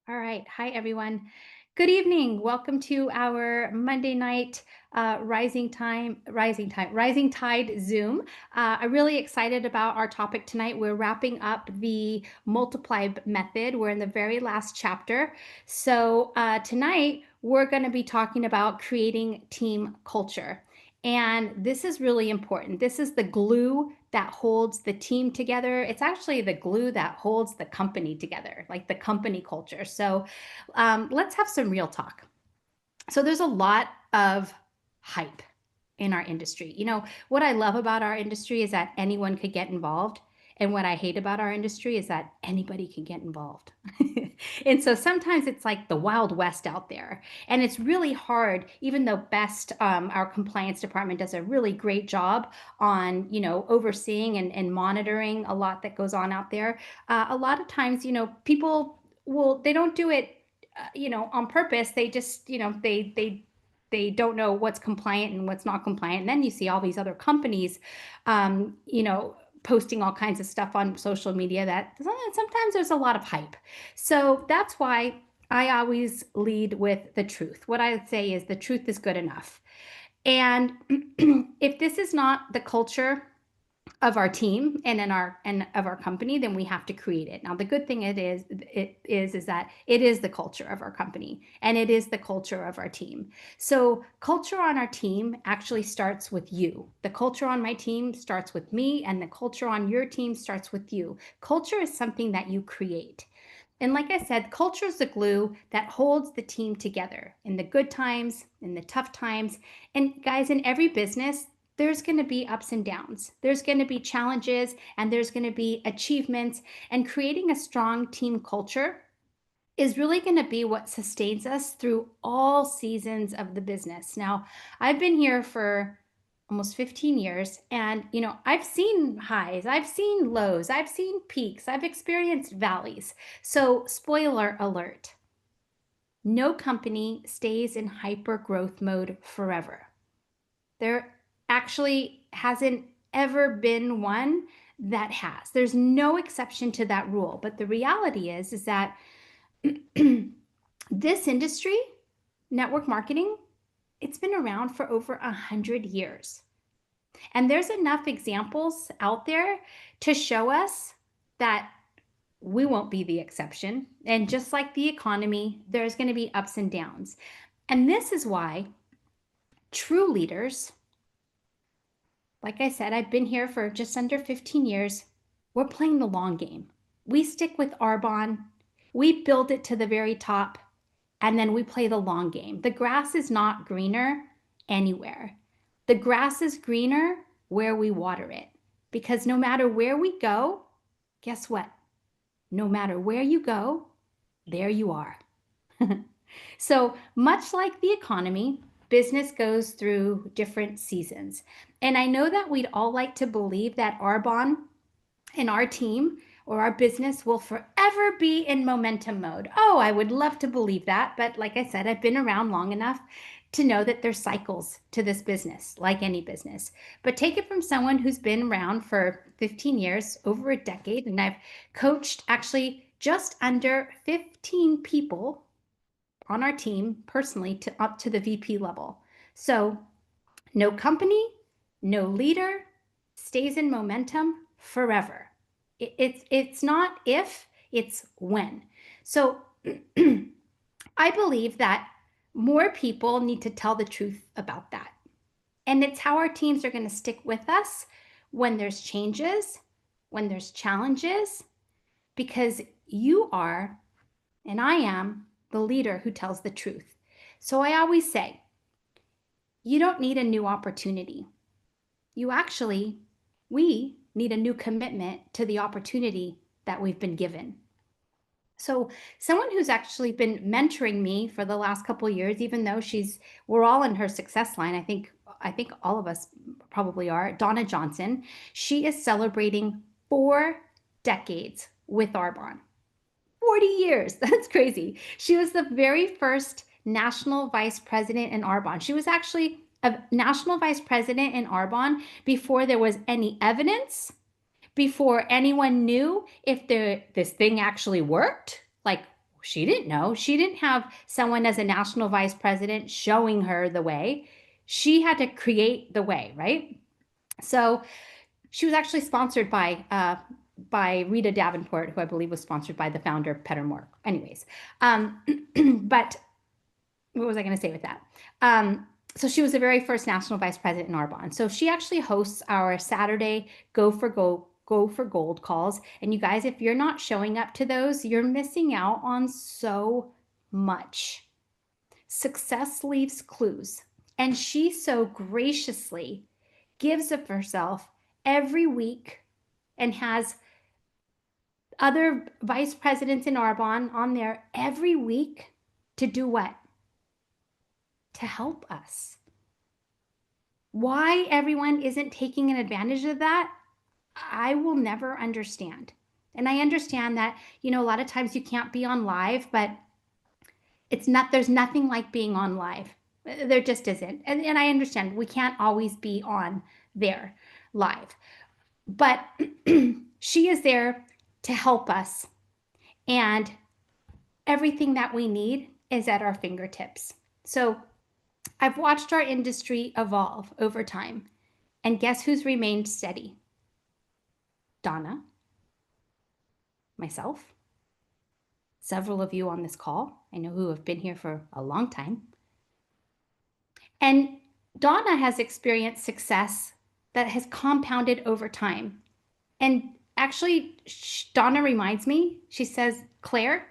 All right. Hi, everyone. Good evening. Welcome to our Monday night Rising Tide Zoom. I'm really excited about our topic tonight. We're wrapping up the multiply method. We're in the very last chapter. So tonight we're going to be talking about creating team culture. And this is really important. This is the glue that holds the team together. It's actually the glue that holds the company together, like the company culture. So let's have some real talk. So there's a lot of hype in our industry. What I love about our industry is that anyone could get involved. And what I hate about our industry is that anybody can get involved. And so sometimes it's like the Wild West out there. And it's really hard, even though our compliance department does a really great job on, overseeing and monitoring a lot that goes on out there. A lot of times, people they don't do it on purpose. They just, they don't know what's compliant and what's not compliant. And then you see all these other companies, posting all kinds of stuff on social media that sometimes there's a lot of hype. So that's why I always lead with the truth. What I would say is the truth is good enough. And if this is not the culture of our team and of our company, then we have to create it. Now, the good thing is that it is the culture of our company and it is the culture of our team. So culture on our team actually starts with you. The culture on my team starts with me, and the culture on your team starts with you. Culture is something that you create. And like I said, culture is the glue that holds the team together in the good times, in the tough times. And guys, in every business, there's going to be ups and downs. There's going to be challenges and there's going to be achievements. And creating a strong team culture is really going to be what sustains us through all seasons of the business. Now, I've been here for almost 15 years, and I've seen highs, I've seen lows, I've seen peaks, I've experienced valleys. So, spoiler alert, no company stays in hyper growth mode forever. There actually hasn't ever been one that has. There's no exception to that rule. But the reality is that this industry, network marketing, it's been around for over 100 years. And there's enough examples out there to show us that we won't be the exception. And just like the economy, there's going to be ups and downs. And this is why true leaders, like I said, I've been here for just under 15 years. We're playing the long game. We stick with Arbonne. We build it to the very top, and then we play the long game. The grass is not greener anywhere. The grass is greener where we water it. Because no matter where we go, guess what? No matter where you go, there you are. So much like the economy, business goes through different seasons. And I know that we'd all like to believe that Arbonne and our team or our business will forever be in momentum mode. Oh, I would love to believe that. But like I said, I've been around long enough to know that there's cycles to this business, like any business. But take it from someone who's been around for 15 years, over a decade, and I've coached actually just under 15 people on our team personally to up to the VP level. So no company, no leader stays in momentum forever. It's not if, it's when. So I believe that more people need to tell the truth about that. And it's how our teams are going to stick with us when there's changes, when there's challenges, because you are, and I am, the leader who tells the truth. So I always say, you don't need a new opportunity. We need a new commitment to the opportunity that we've been given. So someone who's actually been mentoring me for the last couple of years, even though we're all in her success line. I think all of us probably are. Donna Johnson. She is celebrating 4 decades with Arbonne. 40 years. That's crazy. She was the very first national vice president in Arbonne. She was actually a national vice president in Arbonne before there was any evidence, before anyone knew if this thing actually worked. Like, She didn't know. She didn't have someone as a national vice president showing her the way. She had to create the way, right? So she was actually sponsored by Rita Davenport, who I believe was sponsored by the founder of Pettermore. Anyways, but what was I going to say with that? So she was the very first national vice president in Arbonne. So she actually hosts our Saturday Go for Gold calls. And you guys, if you're not showing up to those, you're missing out on so much. Success leaves clues. And she so graciously gives of herself every week and has other vice presidents in Arbonne on there every week to do what? To help us. Why everyone isn't taking an advantage of that, I will never understand. And I understand that, a lot of times you can't be on live, but there's nothing like being on live. There just isn't. And I understand we can't always be on there live, but she is there to help us. And everything that we need is at our fingertips. So I've watched our industry evolve over time. And guess who's remained steady? Donna, myself, several of you on this call, I know who have been here for a long time. And Donna has experienced success that has compounded over time. And actually, Donna reminds me, she says, Claire,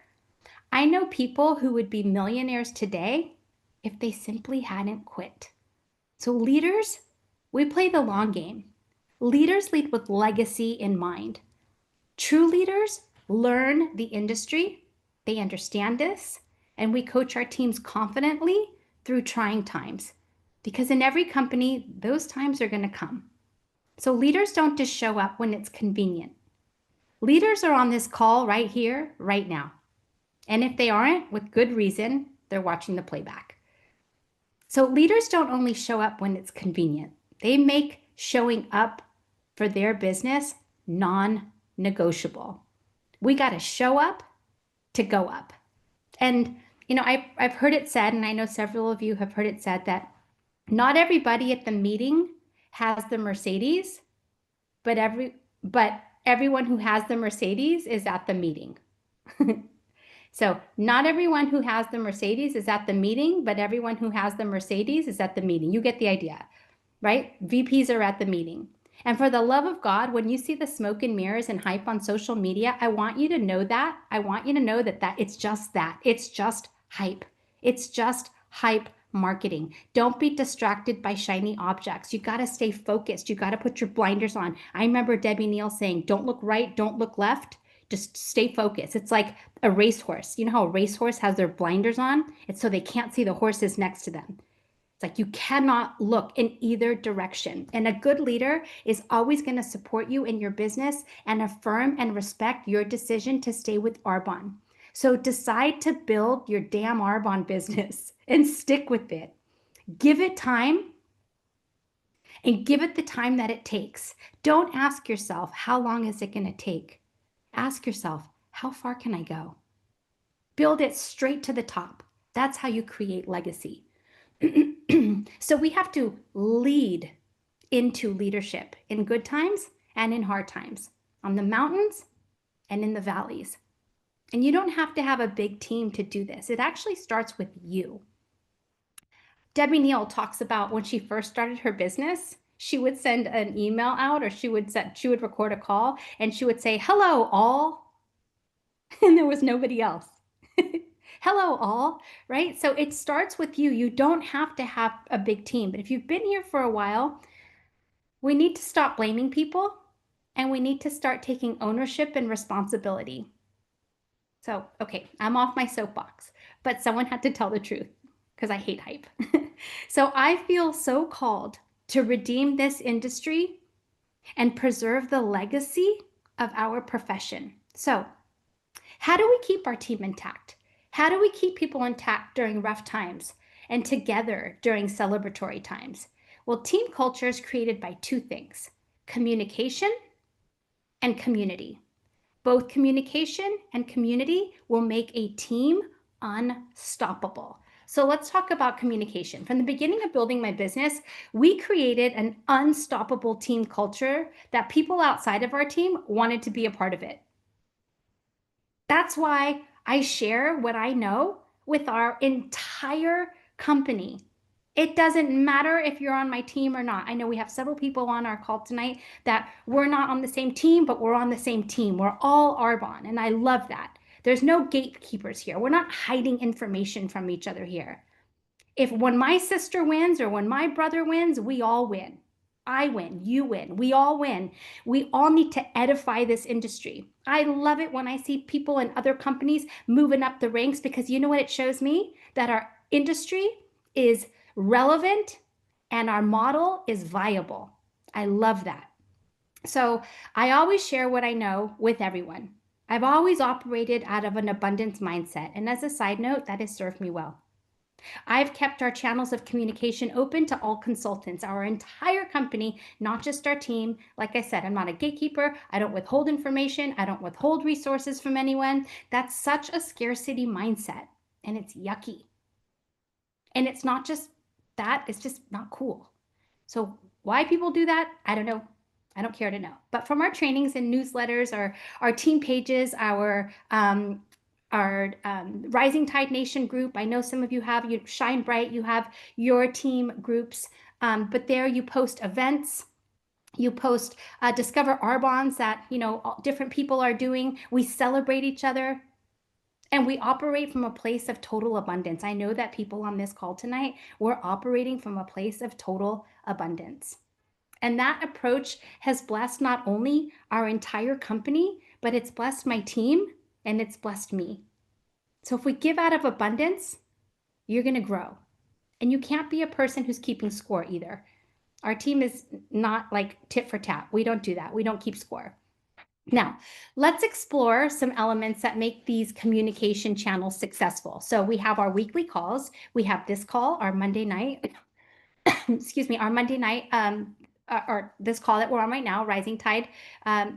I know people who would be millionaires today if they simply hadn't quit. So leaders, we play the long game. Leaders lead with legacy in mind. True leaders learn the industry, they understand this, and we coach our teams confidently through trying times. Because in every company, those times are going to come. So leaders don't just show up when it's convenient. Leaders are on this call right here, right now. And if they aren't, with good reason, they're watching the playback. So leaders don't only show up when it's convenient. They make showing up for their business non-negotiable. We got to show up to go up. And, I've heard it said, and I know several of you have heard it said, that not everybody at the meeting has the Mercedes, but everyone who has the Mercedes is at the meeting. So not everyone who has the Mercedes is at the meeting, but everyone who has the Mercedes is at the meeting. You get the idea, right? VPs are at the meeting. And for the love of God, when you see the smoke and mirrors and hype on social media, I want you to know that. I want you to know that it's just that. It's just hype. It's just hype marketing. Don't be distracted by shiny objects. You got to stay focused. You got to put your blinders on. I remember Debbie Neal saying, don't look right, don't look left. Just stay focused. It's like a racehorse. You know how a racehorse has their blinders on? It's so they can't see the horses next to them. It's like you cannot look in either direction. And a good leader is always going to support you in your business and affirm and respect your decision to stay with Arbonne. So decide to build your damn Arbonne business and stick with it. Give it time and give it the time that it takes. Don't ask yourself, how long is it going to take? Ask yourself, how far can I go? Build it straight to the top. That's how you create legacy. So we have to lead into leadership in good times and in hard times, on the mountains and in the valleys. And you don't have to have a big team to do this. It actually starts with you. Debbie Neal talks about when she first started her business, she would send an email out, or she would record a call, and she would say, hello, all. And there was nobody else. Hello, all, right? So it starts with you. You don't have to have a big team. But if you've been here for a while, we need to stop blaming people, and we need to start taking ownership and responsibility. So, okay, I'm off my soapbox, but someone had to tell the truth because I hate hype. So I feel so called to redeem this industry and preserve the legacy of our profession. So how do we keep our team intact? How do we keep people intact during rough times and together during celebratory times? Well, team culture is created by two things: communication and community. Both communication and community will make a team unstoppable. So let's talk about communication. From the beginning of building my business, we created an unstoppable team culture that people outside of our team wanted to be a part of it. That's why I share what I know with our entire company. It doesn't matter if you're on my team or not. I know we have several people on our call tonight that we're not on the same team, but we're on the same team. We're all Arbonne, and I love that. There's no gatekeepers here. We're not hiding information from each other here. When my sister wins or when my brother wins, we all win. I win, you win, we all win. We all need to edify this industry. I love it when I see people in other companies moving up the ranks, because you know what it shows me? That our industry is relevant and our model is viable. I love that. So I always share what I know with everyone. I've always operated out of an abundance mindset. And as a side note, that has served me well. I've kept our channels of communication open to all consultants, our entire company, not just our team. Like I said, I'm not a gatekeeper. I don't withhold information. I don't withhold resources from anyone. That's such a scarcity mindset, and it's yucky. And it's not just that, it's just not cool. So why people do that, I don't know. I don't care to know. But from our trainings and newsletters, our team pages, our Rising Tide Nation group. I know some of you have, you Shine Bright, you have your team groups, but there you post events, you post Discover Arbonnes that, you know, different people are doing. We celebrate each other. And we operate from a place of total abundance. I know that people on this call tonight, we're operating from a place of total abundance. And that approach has blessed not only our entire company, but it's blessed my team and it's blessed me. So if we give out of abundance, you're going to grow. And you can't be a person who's keeping score either. Our team is not like tit for tat. We don't do that. We don't keep score. Now, let's explore some elements that make these communication channels successful. So we have our weekly calls. We have this call, our Monday night, excuse me, our Monday night, or this call that we're on right now, Rising Tide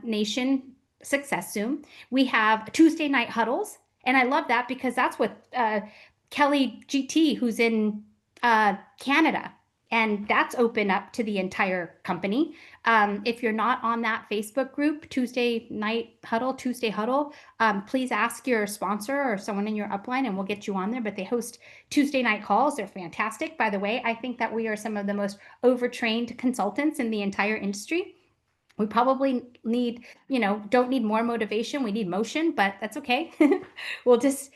Nation Success Zoom. We have Tuesday night huddles. And I love that because that's what Kelly GT, who's in Canada, and that's open up to the entire company. If you're not on that Facebook group, Tuesday Huddle, please ask your sponsor or someone in your upline and we'll get you on there. But they host Tuesday night calls. They're fantastic. By the way, I think that we are some of the most overtrained consultants in the entire industry. We probably need, don't need more motivation. We need motion, but that's okay. We'll just,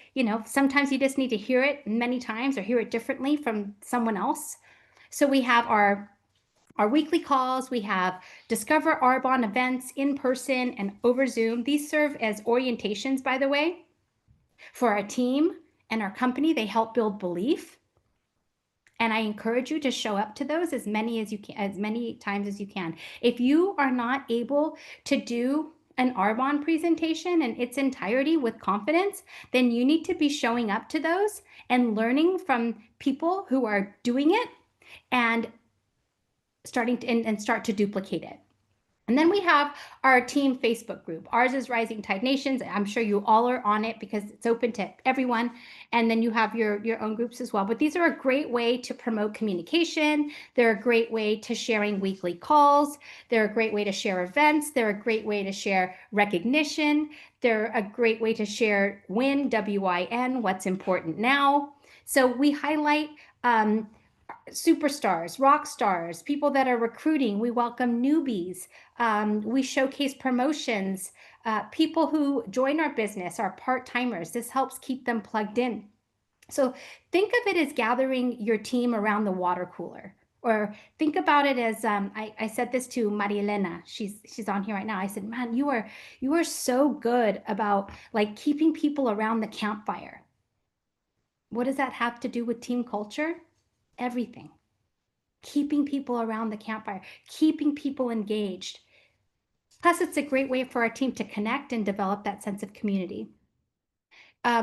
sometimes you just need to hear it many times or hear it differently from someone else. So we have our weekly calls. We have Discover Arbonne events in person and over Zoom. These serve as orientations, by the way, for our team and our company. They help build belief. And I encourage you to show up to those as many times as you can. If you are not able to do an Arbonne presentation in its entirety with confidence, then you need to be showing up to those and learning from people who are doing it and start to duplicate it. And then we have our team Facebook group. Ours is Rising Tide Nations. I'm sure you all are on it because it's open to everyone. And then you have your own groups as well. But these are a great way to promote communication. They're a great way to sharing weekly calls. They're a great way to share events. They're a great way to share recognition. They're a great way to share WIN, W-I-N, what's important now. So we highlight superstars, rock stars, people that are recruiting. We welcome newbies. We showcase promotions, people who join our business, our part-timers. This helps keep them plugged in. So think of it as gathering your team around the water cooler, or think about it as, I said this to Maria Elena, she's on here right now. I said, man, you are so good about like keeping people around the campfire. What does that have to do with team culture? Everything. Keeping people around the campfire, keeping people engaged. Plus, it's a great way for our team to connect and develop that sense of community.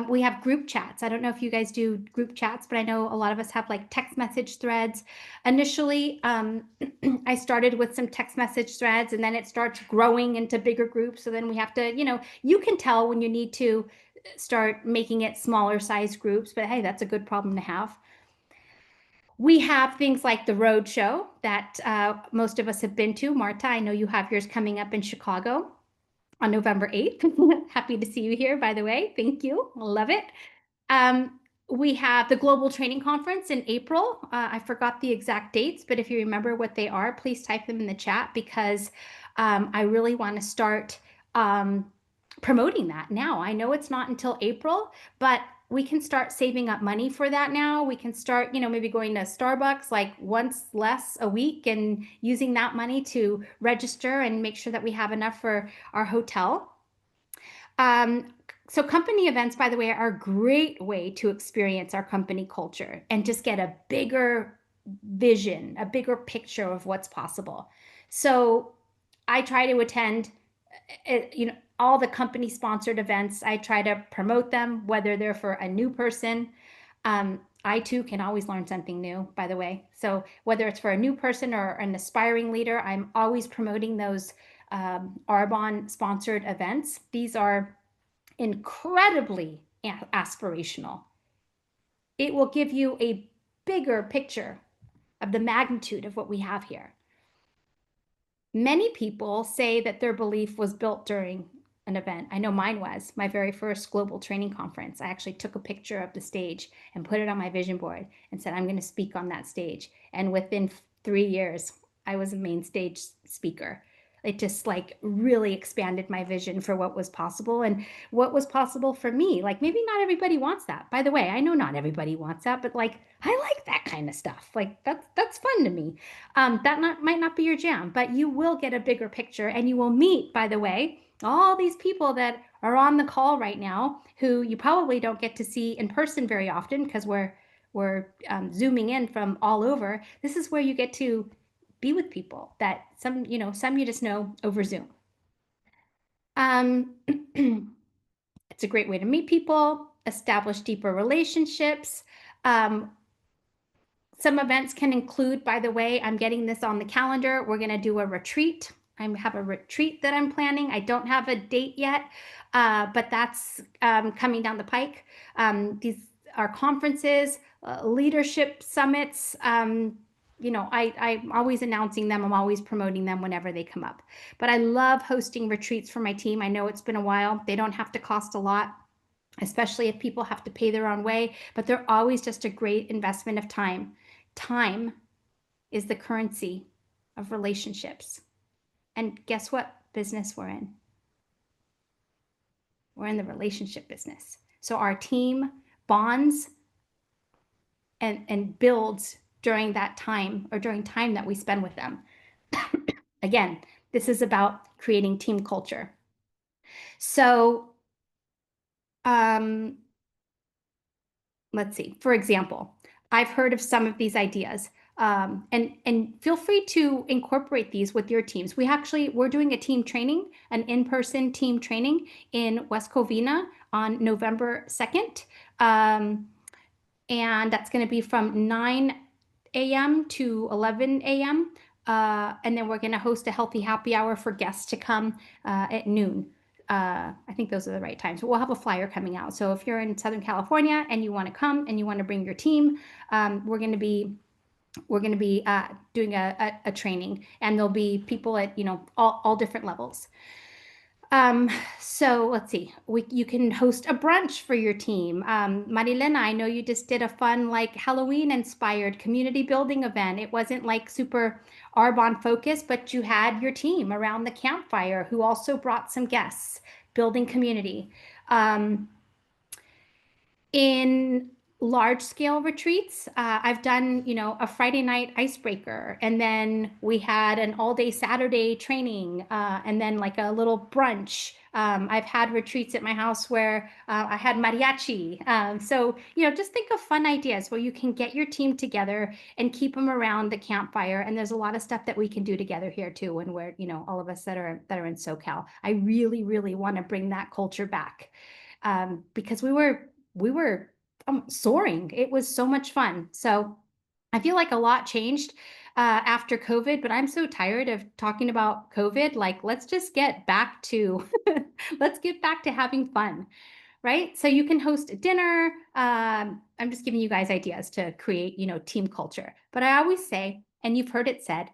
We have group chats. I don't know if you guys do group chats, but I know a lot of us have like text message threads. Initially, I started with some text message threads, and then it starts growing into bigger groups. So then we have to, you can tell when you need to start making it smaller size groups, but hey, that's a good problem to have. We have things like the road show that most of us have been to. Marta, I know you have yours coming up in Chicago on November 8th. Happy to see you here, by the way. Thank you. Love it. Um, we have the Global Training Conference in April. I forgot the exact dates, but if you remember what they are, please type them in the chat, because I really want to start promoting that now. I know it's not until April, but we can start saving up money for that now. We can start, maybe going to Starbucks like once less a week and using that money to register and make sure that we have enough for our hotel. So company events, by the way, are a great way to experience our company culture and just get a bigger vision, a bigger picture of what's possible. So I try to attend, all the company sponsored events. I try to promote them, whether they're for a new person. I too can always learn something new, by the way. So whether it's for a new person or an aspiring leader, I'm always promoting those Arbonne sponsored events. These are incredibly aspirational. It will give you a bigger picture of the magnitude of what we have here. Many people say that their belief was built during an event. I know mine was my very first global training conference. I actually took a picture of the stage and put it on my vision board and said, I'm going to speak on that stage. And within 3 years, I was a main stage speaker. It just like really expanded my vision for what was possible and what was possible for me. Like maybe not everybody wants that. By the way, I know not everybody wants that, but like I like that kind of stuff. Like that's fun to me. Might not be your jam, but you will get a bigger picture, and you will meet, by the way, all these people that are on the call right now who you probably don't get to see in person very often because we're zooming in from all over. This is where you get to be with people that some you just know over Zoom. It's a great way to meet people, establish deeper relationships. Some events can include, by the way, I'm getting this on the calendar, we're going to do a retreat. I have a retreat that I'm planning. I don't have a date yet, but that's coming down the pike. These are conferences, leadership summits. I'm always announcing them. I'm always promoting them whenever they come up. But I love hosting retreats for my team. I know it's been a while. They don't have to cost a lot, especially if people have to pay their own way, but they're always just a great investment of time. Time is the currency of relationships. And guess what business we're in? We're in the relationship business. So our team bonds and builds during that time, or during time that we spend with them. Again, this is about creating team culture. So let's see, for example, I've heard of some of these ideas. And feel free to incorporate these with your teams. We're doing a team training, an in-person team training in West Covina on November 2nd. And that's going to be from 9 a.m. to 11 a.m. And then we're going to host a healthy happy hour for guests to come at noon. I think those are the right times. We'll have a flyer coming out. So if you're in Southern California and you want to come and you want to bring your team, we're going to be doing a training, and there'll be people at all different levels. So let's see, you can host a brunch for your team. Marilena, I know you just did a fun like Halloween inspired community building event. It wasn't like super Arbonne focused, but you had your team around the campfire who also brought some guests, building community. In large scale retreats, I've done, a Friday night icebreaker, and then we had an all day Saturday training, and then like a little brunch. I've had retreats at my house where I had mariachi. So, just think of fun ideas where you can get your team together and keep them around the campfire. And there's a lot of stuff that we can do together here too. When we're, all of us that are in SoCal, I really, really want to bring that culture back. because we were soaring. It was so much fun. So I feel like a lot changed after COVID, but I'm so tired of talking about COVID. Like, let's just get back to let's get back to having fun, right? So you can host a dinner. I'm just giving you guys ideas to create, team culture. But I always say, and you've heard it said,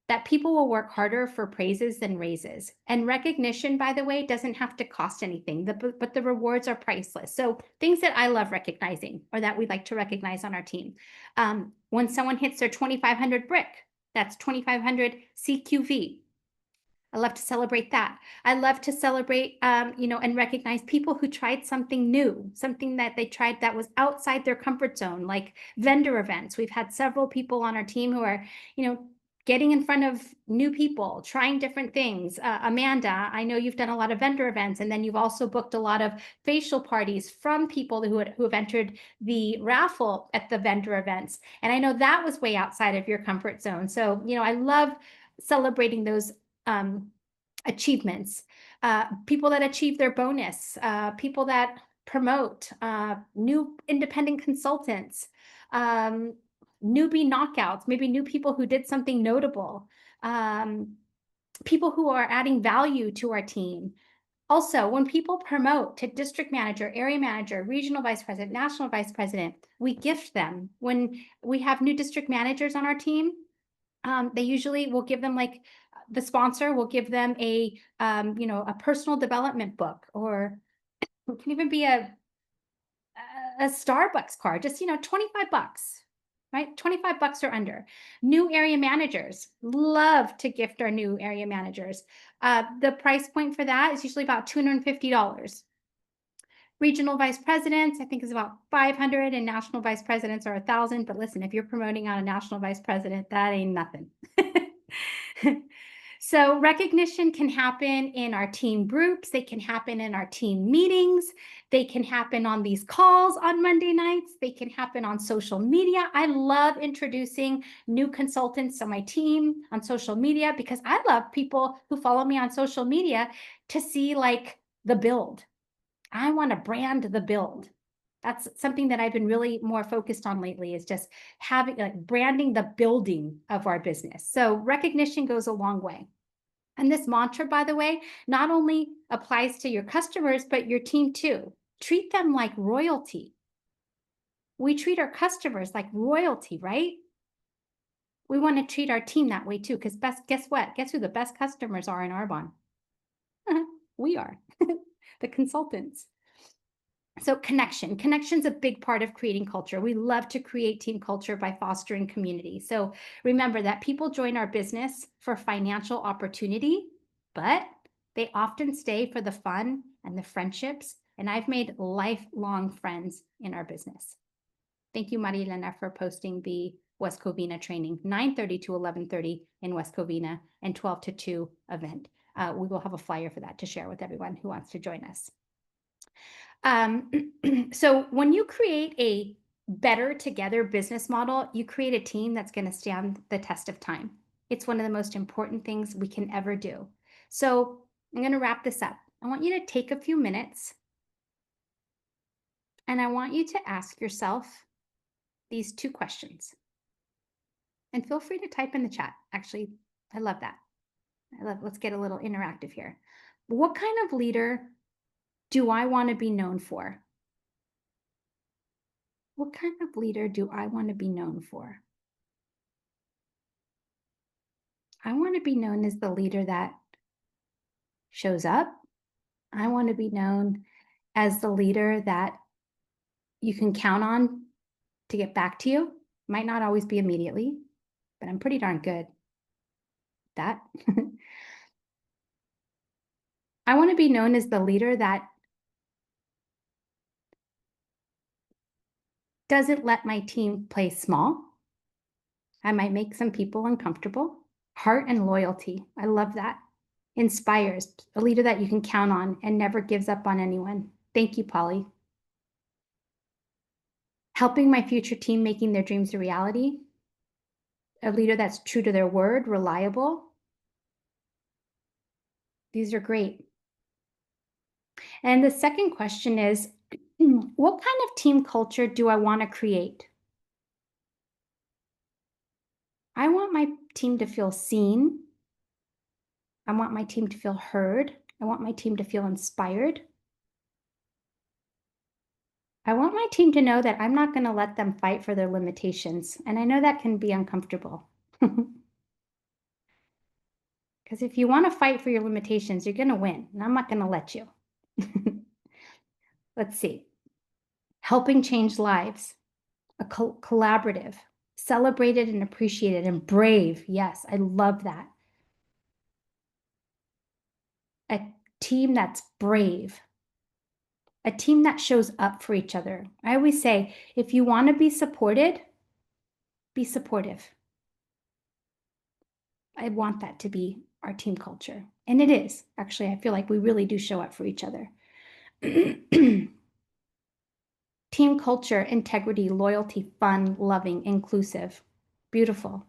that people will work harder for praises than raises. And recognition, by the way, doesn't have to cost anything, but the rewards are priceless. So things that I love recognizing, or that we like to recognize on our team. When someone hits their 2,500 brick, that's 2,500 CQV. I love to celebrate that. I love to celebrate, and recognize people who tried something new, something that they tried that was outside their comfort zone, like vendor events. We've had several people on our team who are, getting in front of new people, trying different things. Amanda, I know you've done a lot of vendor events, and then you've also booked a lot of facial parties from people who have entered the raffle at the vendor events. And I know that was way outside of your comfort zone. So, I love celebrating those achievements, people that achieve their bonus, people that promote, new independent consultants, newbie knockouts, maybe new people who did something notable, people who are adding value to our team. Also, when people promote to district manager, area manager, regional vice president, national vice president, we gift them. When we have new district managers on our team, they usually will give them, like, the sponsor will give them a personal development book, or it can even be a Starbucks card, just, $25, right? $25 or under. New area managers, love to gift our new area managers. The price point for that is usually about $250. Regional vice presidents, I think, is about 500, and national vice presidents are 1,000. But listen, if you're promoting on a national vice president, that ain't nothing. So recognition can happen in our team groups. They can happen in our team meetings. They can happen on these calls on Monday nights. They can happen on social media. I love introducing new consultants to my team on social media, because I love people who follow me on social media to see, like, the build. I want to brand the build. That's something that I've been really more focused on lately, is just having, like, branding the building of our business. So recognition goes a long way. And this mantra, by the way, not only applies to your customers, but your team too. Treat them like royalty. We treat our customers like royalty, right? We want to treat our team that way too, because guess what? Guess who the best customers are in Arbonne? We are, the consultants. So connection's a big part of creating culture. We love to create team culture by fostering community. So remember that people join our business for financial opportunity, but they often stay for the fun and the friendships. And I've made lifelong friends in our business. Thank you, Marilena, for posting the West Covina training, 9:30 to 11:30 in West Covina, and 12 to 2 event. We will have a flyer for that to share with everyone who wants to join us. So when you create a better together business model, you create a team that's going to stand the test of time. It's one of the most important things we can ever do. So I'm going to wrap this up. I want you to take a few minutes, and I want you to ask yourself these 2 questions. And feel free to type in the chat. Actually, I love that. Let's get a little interactive here. What kind of leader do I want to be known for? What kind of leader do I want to be known for? I want to be known as the leader that shows up. I want to be known as the leader that you can count on to get back to you. Might not always be immediately, but I'm pretty darn good at that. I want to be known as the leader that doesn't let my team play small. I might make some people uncomfortable. Heart and loyalty. I love that. Inspires, a leader that you can count on and never gives up on anyone. Thank you, Polly. Helping my future team making their dreams a reality. A leader that's true to their word, reliable. These are great. And the second question is, what kind of team culture do I want to create? I want my team to feel seen. I want my team to feel heard. I want my team to feel inspired. I want my team to know that I'm not going to let them fight for their limitations. And I know that can be uncomfortable. Because if you want to fight for your limitations, you're going to win. And I'm not going to let you. Let's see. Helping change lives, a collaborative, celebrated and appreciated, and brave. Yes, I love that. A team that's brave, a team that shows up for each other. I always say, if you want to be supported, be supportive. I want that to be our team culture. And it is. Actually, I feel like we really do show up for each other. Team culture, integrity, loyalty, fun, loving, inclusive. Beautiful.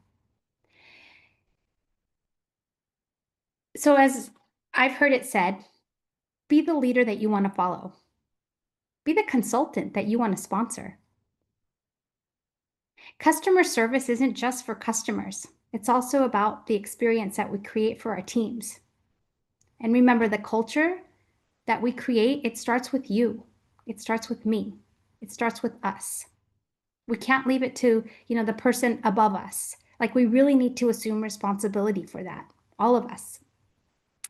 So, as I've heard it said, be the leader that you want to follow, be the consultant that you want to sponsor. Customer service isn't just for customers, it's also about the experience that we create for our teams. And remember, the culture that we create, it starts with you, it starts with me, it starts with us. We can't leave it to, the person above us. Like, we really need to assume responsibility for that, all of us.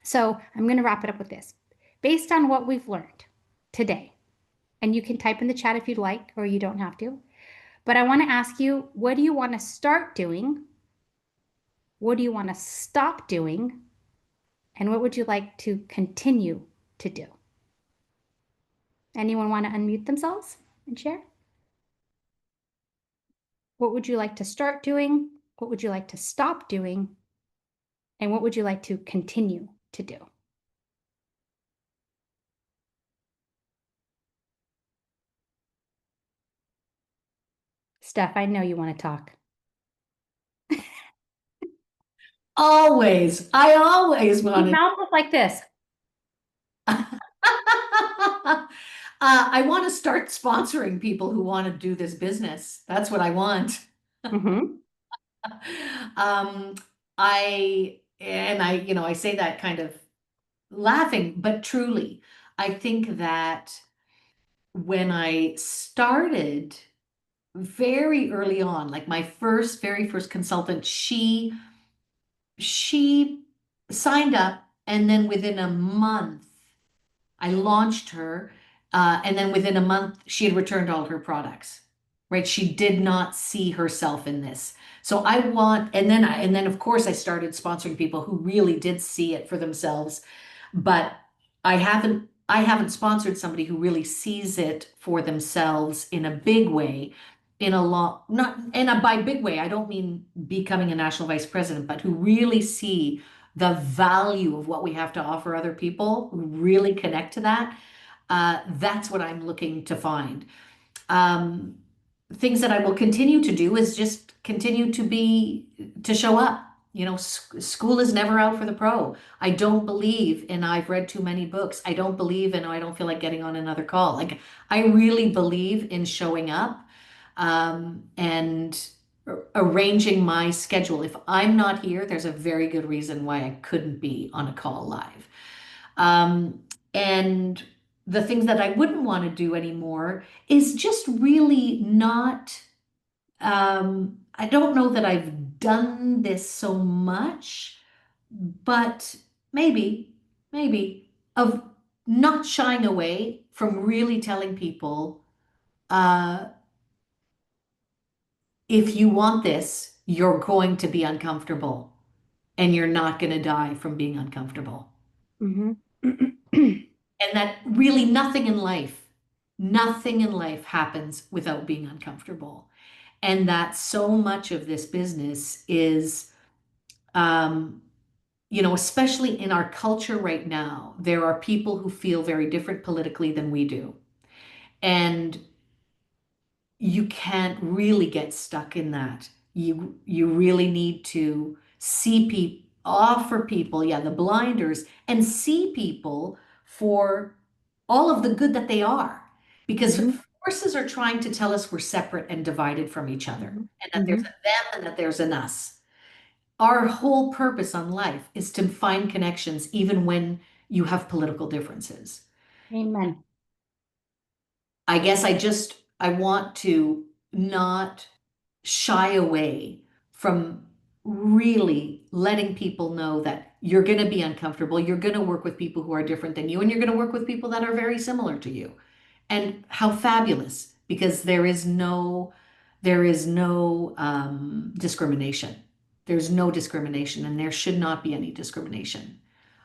So I'm going to wrap it up with this. Based on what we've learned today, and you can type in the chat if you'd like, or you don't have to, but I want to ask you, what do you want to start doing? What do you want to stop doing? And what would you like to continue to do? Anyone want to unmute themselves and share? What would you like to start doing? What would you like to stop doing? And what would you like to continue to do? Steph, I know you want to talk. Always. I always Your wanted. mouth look like this. I want to start sponsoring people who want to do this business. That's what I want. Mm-hmm. Um, I say that kind of laughing, but truly, I think that when I started very early on, like my very first consultant, she signed up, and then within a month, I launched her, and then within a month, she had returned all her products. Right? She did not see herself in this. So I want, and then of course I started sponsoring people who really did see it for themselves, but I haven't sponsored somebody who really sees it for themselves in a big way, in a lot, not, and by big way, I don't mean becoming a national vice president, but who really see the value of what we have to offer other people, who really connect to that. That's what I'm looking to find. Um, Things that I will continue to do is just continue to show up. School is never out for the pro. I don't believe in I've read too many books. I don't believe in I don't feel like getting on another call. Like, I really believe in showing up, and arranging my schedule. If I'm not here, there's a very good reason why I couldn't be on a call live. And the things that I wouldn't want to do anymore is just really not, I don't know that I've done this so much, but maybe, of not shying away from really telling people, uh, if you want this, you're going to be uncomfortable, and you're not going to die from being uncomfortable. Mm-hmm. And that really nothing in life happens without being uncomfortable. And that so much of this business is, um, especially in our culture right now, there are people who feel very different politically than we do. And you can't really get stuck in that. You really need to see people, offer people, yeah, the blinders, and see people for all of the good that they are. Because Mhm. forces are trying to tell us we're separate and divided from each other, Mhm. and that there's a Mhm. them and that there's an us. Our whole purpose on life is to find connections even when you have political differences. Amen. I guess I want to not shy away from really letting people know that you're going to be uncomfortable. You're going to work with people who are different than you, and you're going to work with people that are very similar to you. And how fabulous, because there is no discrimination. There's no discrimination, and there should not be any discrimination,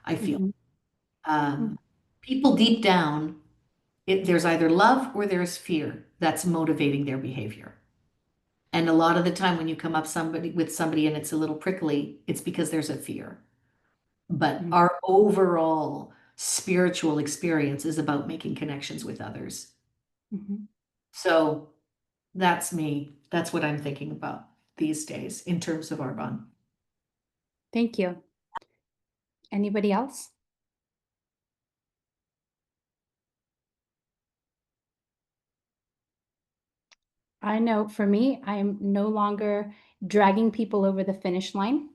I feel. Mhm. Mm. Um, People deep down, there's either love or there's fear that's motivating their behavior. And a lot of the time when you come up somebody with somebody and it's a little prickly, it's because there's a fear. But Mhm. our overall spiritual experience is about making connections with others. Mhm. So that's me. That's what I'm thinking about these days in terms of Arbonne. Thank you. Anybody else? I know for me, I'm no longer dragging people over the finish line.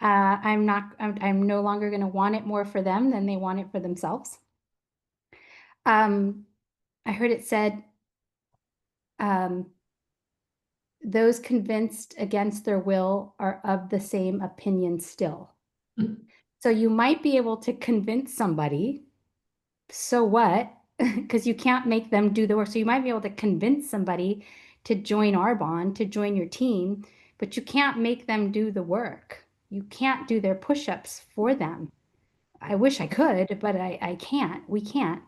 I'm no longer gonna want it more for them than they want it for themselves. Um, I heard it said, um, "Those convinced against their will are of the same opinion still." So you might be able to convince somebody, so what? Because you can't make them do the work. So you might be able to convince somebody to join Arbonne, to join your team, but you can't make them do the work. You can't do their push-ups for them. I wish I could, but I can't. We can't.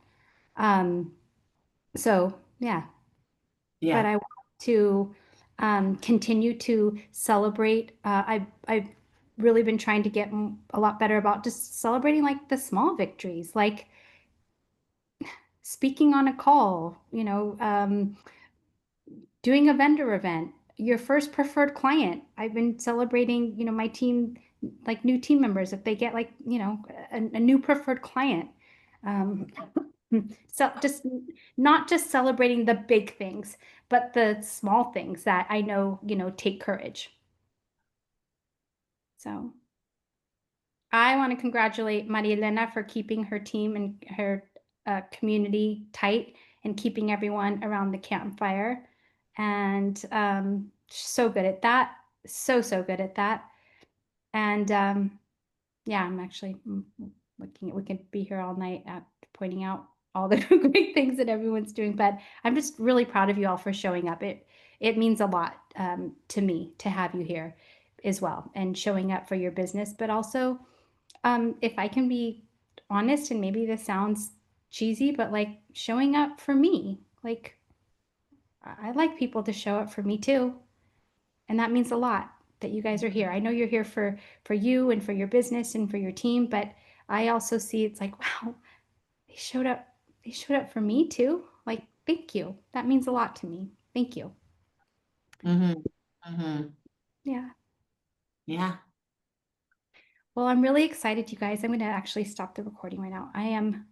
Um, so yeah, but Yeah. I want to continue to celebrate. I've really been trying to get a lot better about just celebrating like the small victories, like speaking on a call, doing a vendor event, your first preferred client. I've been celebrating, my team, like new team members, if they get like, a new preferred client. Um, so just not just celebrating the big things, but the small things that I know, take courage. So I want to congratulate Maria Elena for keeping her team and her community tight and keeping everyone around the campfire. And she's so good at that. So, so good at that. And yeah, I'm actually looking at, we could be here all night at pointing out all the great things that everyone's doing. But I'm just really proud of you all for showing up. It means a lot to me to have you here as well and showing up for your business, but also if I can be honest, and maybe this sounds cheesy, but like showing up for me, like I like people to show up for me too. And that means a lot that you guys are here. I know you're here for you and for your business and for your team, but I also see it's like, wow, they showed up. They showed up for me too. Like, thank you. That means a lot to me. Thank you. Hmm. Hmm. Yeah. Yeah. Well, I'm really excited, you guys. I'm going to actually stop the recording right now. I am